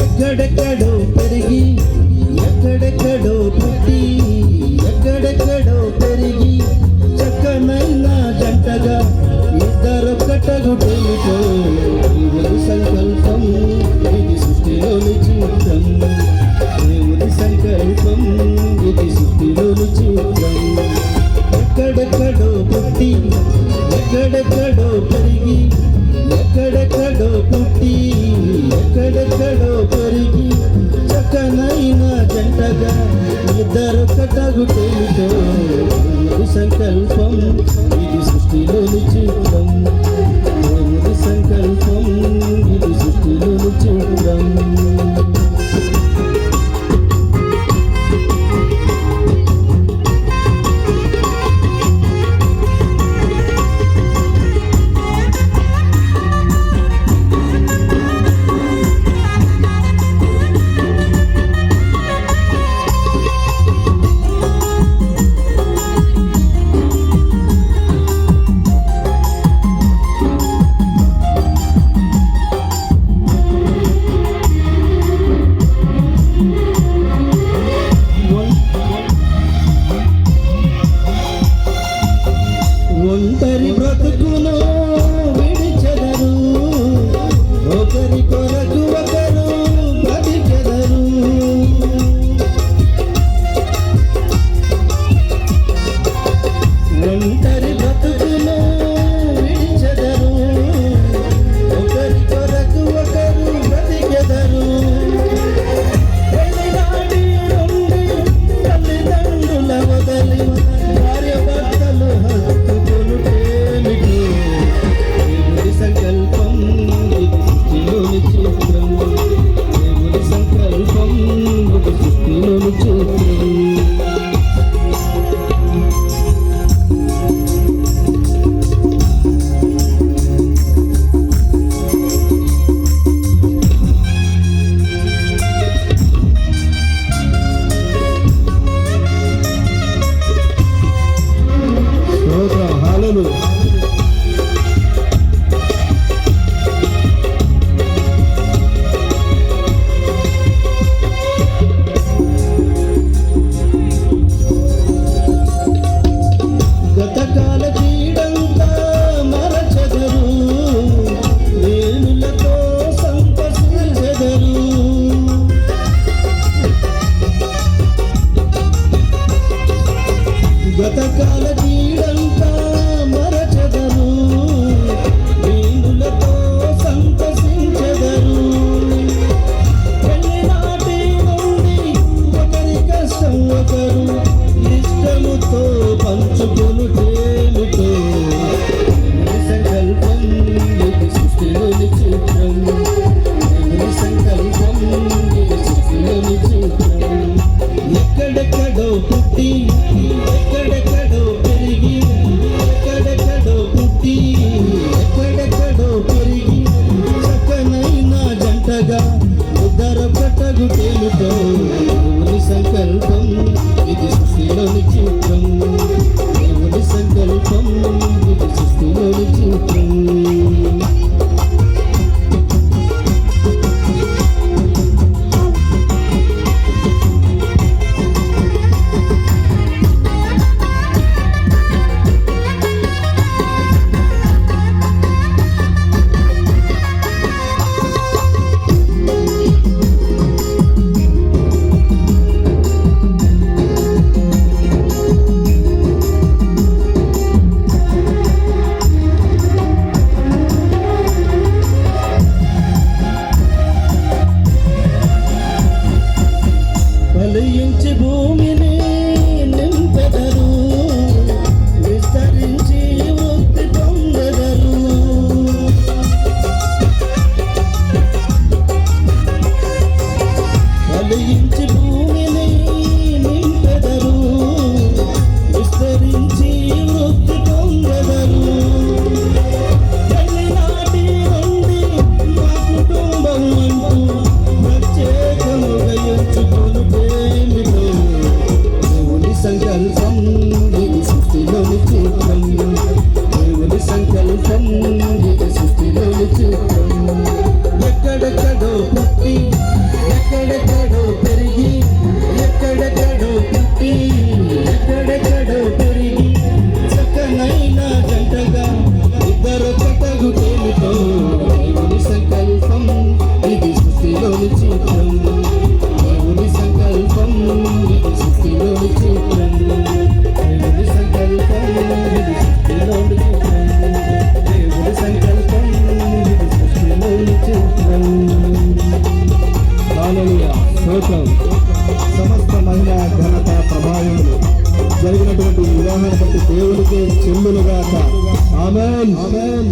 ఎక్కడెక్కడో పెరిగి ఎక్కడెక్కడో పుట్టి ఎక్కడెక్కడో పెరిగి చక్కనైన జంటగా ఇద్దరొక్కటగుటేమిటో దేవుని సంకల్పం ఇది సృష్టిలోని చిత్రం దేవుని సంకల్పం ఇది సృష్టిలోని చిత్రం ఎక్కడెక్కడో పుట్టి ఎక్కడెక్కడో పెరిగి ఎక్కడెక్కడో పుట్టి ఎక్కడెక్కడో పెరిగి చక్కనైన జంటగా ఇద్దరొక్కటగుటేమిటో దేవుని సంకల్పం ఇది సృష్టిలోని చిత్రం దేవుని సంకల్పం ఇది సృష్టిలోని చిత్రం ఒంటరి బ్రతుకును విడిచెదరు ఒకరి కొరకు ఒకరు బ్రతికెదరు ఒంటరి బ్రతుకును విడిచెదరు ఒకరి కొరకు ఒకరు బ్రతికెదరు పెళ్లినాటి నుండి తల్లిదండ్రుల వదలి భార్య భర్తలు సంకల్పం ఇది సృష్టిలోని చిత్రం దేవుని సంకల్పం ఇది సృష్టిలోని చిత్రం గతకాల జీడంతా మరచెదరు వీణులతో సంతసించెదరు పెళ్లినాటి నుండి ఒకరి కష్టం ఒకరు ఇష్టముతో పంచుకొనుటేమిటో సంకల్పం ఇది సృష్టిలోని చిత్రం దేవుని సంకల్పం ఇది సృష్టిలోని చిత్రం ఎక్కడెక్కడో పుట్టి ఎక్కడెక్కడో పెరిగి ఎక్కడెక్కడో పుట్టి ఎక్కడెక్కడో పెరిగి చక్కనైన జంటగా ఇద్దరొక్కటగుటేమిటో దేవుని సంకల్పం ఇది సృష్టిలోని చిత్రం దేవుని సంకల్పం ఇది సృష్టిలోని చిత్రం పుట్టి ఎక్కడెక్కడో పెరిగి ఎక్కడెక్కడో పుట్టి ఎక్కడెక్కడో పెరిగి చక్కనైన జంటగా ఇద్దరు కటగుటేమిటో దేవుని సంకల్పం ఇది సృష్టిలోని చిత్రం దేవుని సంకల్పం ఇది సృష్టిలోని చిత్రం దేవుని సంకల్పం ఇది సృష్టిలోని చిత్రం దేవుని సంకల్పం ఇది సృష్టిలోని చిత్రం. హల్లెలూయా స్తోత్రం. సమస్త మహిమ ఘనత ప్రభావములు జరిగినటువంటి వివాహాన్ని బట్టి దేవునికే చెల్లులుగాక. ఆమేన్ ఆమేన్.